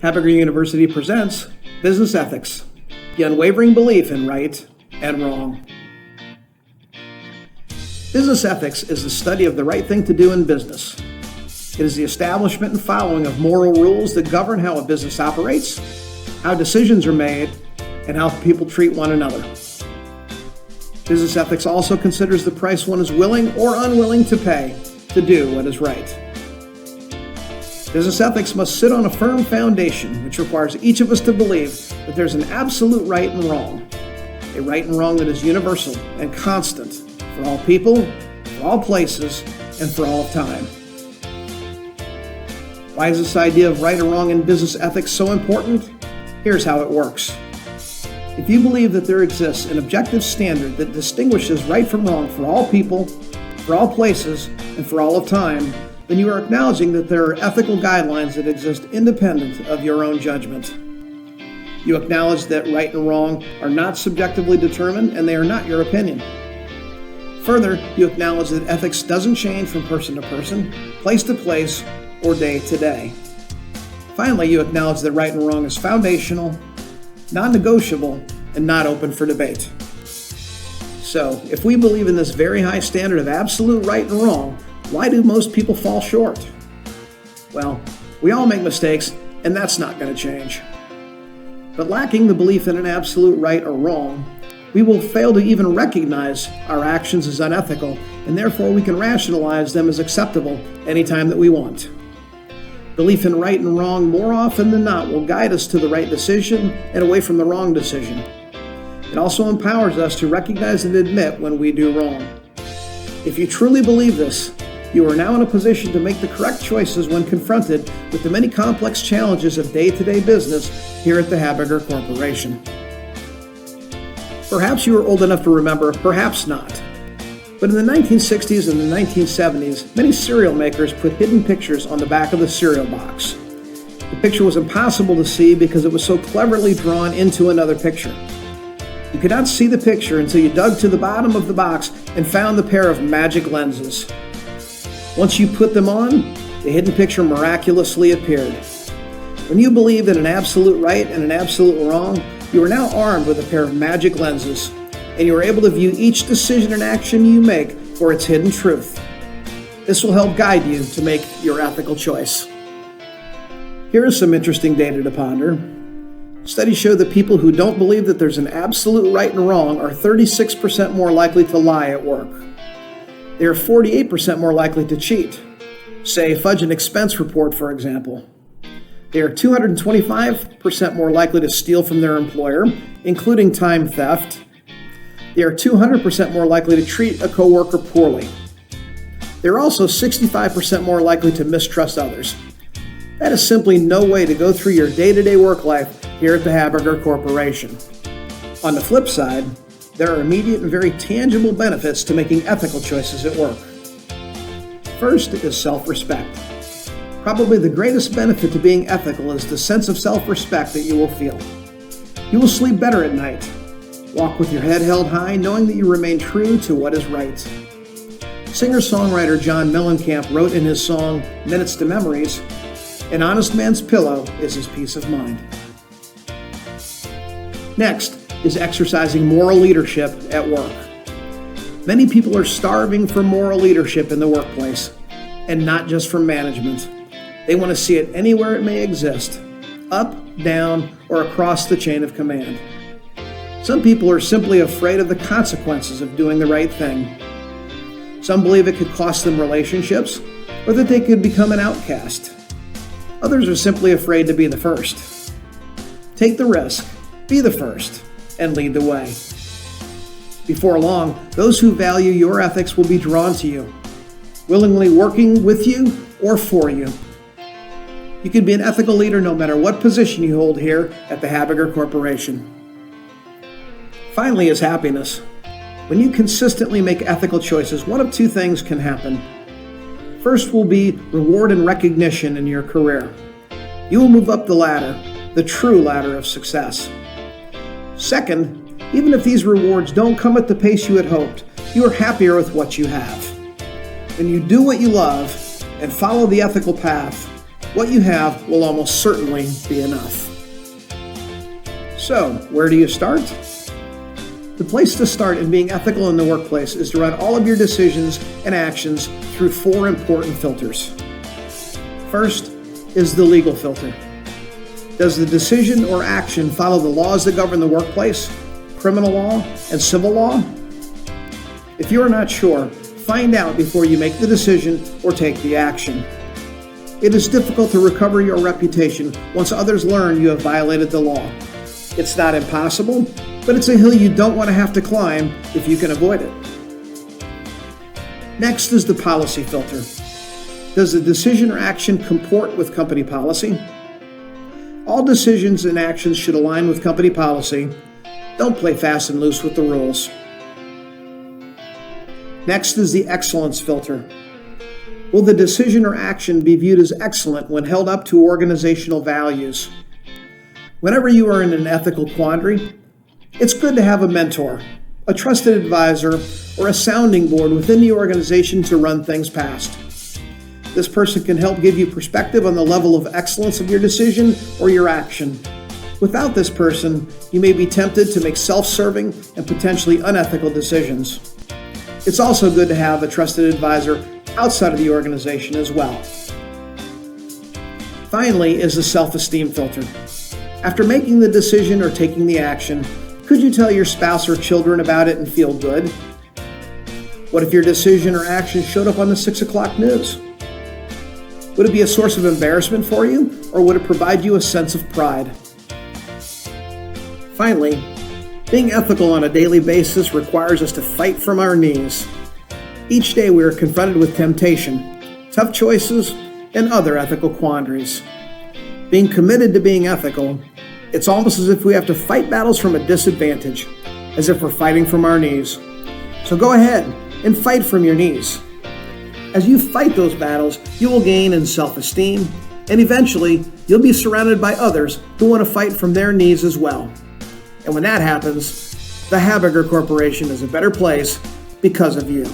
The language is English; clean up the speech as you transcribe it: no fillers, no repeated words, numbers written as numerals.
HabBits University presents Business Ethics, the unwavering belief in right and wrong. Business ethics is the study of the right thing to do in business. It is the establishment and following of moral rules that govern how a business operates, how decisions are made, and how people treat one another. Business ethics also considers the price one is willing or unwilling to pay to do what is right. Business ethics must sit on a firm foundation, which requires each of us to believe that there's an absolute right and wrong, a right and wrong that is universal and constant for all people, for all places, and for all time. Why is this idea of right and wrong in business ethics so important? Here's how it works. If you believe that there exists an objective standard that distinguishes right from wrong for all people, for all places, and for all of time, then you are acknowledging that there are ethical guidelines that exist independent of your own judgment. You acknowledge that right and wrong are not subjectively determined and they are not your opinion. Further, you acknowledge that ethics doesn't change from person to person, place to place, or day to day. Finally, you acknowledge that right and wrong is foundational, non-negotiable, and not open for debate. So, if we believe in this very high standard of absolute right and wrong, why do most people fall short? Well, we all make mistakes, and that's not going to change. But lacking the belief in an absolute right or wrong, we will fail to even recognize our actions as unethical, and therefore we can rationalize them as acceptable anytime that we want. Belief in right and wrong more often than not will guide us to the right decision and away from the wrong decision. It also empowers us to recognize and admit when we do wrong. If you truly believe this, you are now in a position to make the correct choices when confronted with the many complex challenges of day-to-day business here at the HabBits Corporation. Perhaps you are old enough to remember, perhaps not. But in the 1960s and the 1970s, many cereal makers put hidden pictures on the back of the cereal box. The picture was impossible to see because it was so cleverly drawn into another picture. You could not see the picture until you dug to the bottom of the box and found the pair of magic lenses. Once you put them on, the hidden picture miraculously appeared. When you believe in an absolute right and an absolute wrong, you are now armed with a pair of magic lenses, and you are able to view each decision and action you make for its hidden truth. This will help guide you to make your ethical choice. Here is some interesting data to ponder. Studies show that people who don't believe that there's an absolute right and wrong are 36% more likely to lie at work. They are 48% more likely to cheat. Say, fudge an expense report, for example. They are 225% more likely to steal from their employer, including time theft. They are 200% more likely to treat a coworker poorly. They are also 65% more likely to mistrust others. That is simply no way to go through your day-to-day work life here at the HabBits Corporation. On the flip side, there are immediate and very tangible benefits to making ethical choices at work. First is self-respect. Probably the greatest benefit to being ethical is the sense of self-respect that you will feel. You will sleep better at night. Walk with your head held high, knowing that you remain true to what is right. Singer-songwriter John Mellencamp wrote in his song, Minutes to Memories, "An honest man's pillow is his peace of mind." Next is exercising moral leadership at work. Many people are starving for moral leadership in the workplace, and not just from management. They want to see it anywhere it may exist, up, down, or across the chain of command. Some people are simply afraid of the consequences of doing the right thing. Some believe it could cost them relationships, or that they could become an outcast. Others are simply afraid to be the first. Take the risk, be the first, and lead the way. Before long, those who value your ethics will be drawn to you, willingly working with you or for you. You can be an ethical leader no matter what position you hold here at the HabBits Corporation. Finally is happiness. When you consistently make ethical choices, one of two things can happen. First will be reward and recognition in your career. You will move up the ladder, the true ladder of success. Second, even if these rewards don't come at the pace you had hoped, you are happier with what you have. When you do what you love and follow the ethical path, what you have will almost certainly be enough. So, where do you start? The place to start in being ethical in the workplace is to run all of your decisions and actions through 4 important filters. First is the legal filter. Does the decision or action follow the laws that govern the workplace, criminal law, and civil law? If you are not sure, find out before you make the decision or take the action. It is difficult to recover your reputation once others learn you have violated the law. It's not impossible, but it's a hill you don't want to have to climb if you can avoid it. Next is the policy filter. Does the decision or action comport with company policy? All decisions and actions should align with company policy. Don't play fast and loose with the rules. Next is the excellence filter. Will the decision or action be viewed as excellent when held up to organizational values? Whenever you are in an ethical quandary, it's good to have a mentor, a trusted advisor, or a sounding board within the organization to run things past. This person can help give you perspective on the level of excellence of your decision or your action. Without this person, you may be tempted to make self-serving and potentially unethical decisions. It's also good to have a trusted advisor outside of the organization as well. Finally is the self-esteem filter. After making the decision or taking the action, could you tell your spouse or children about it and feel good? What if your decision or action showed up on the 6 o'clock news? Would it be a source of embarrassment for you, or would it provide you a sense of pride? Finally, being ethical on a daily basis requires us to fight from our knees. Each day we are confronted with temptation, tough choices, and other ethical quandaries. Being committed to being ethical, it's almost as if we have to fight battles from a disadvantage, as if we're fighting from our knees. So go ahead and fight from your knees. As you fight those battles, you will gain in self-esteem, and eventually you'll be surrounded by others who want to fight from their knees as well. And when that happens, the Hamburger Corporation is a better place because of you.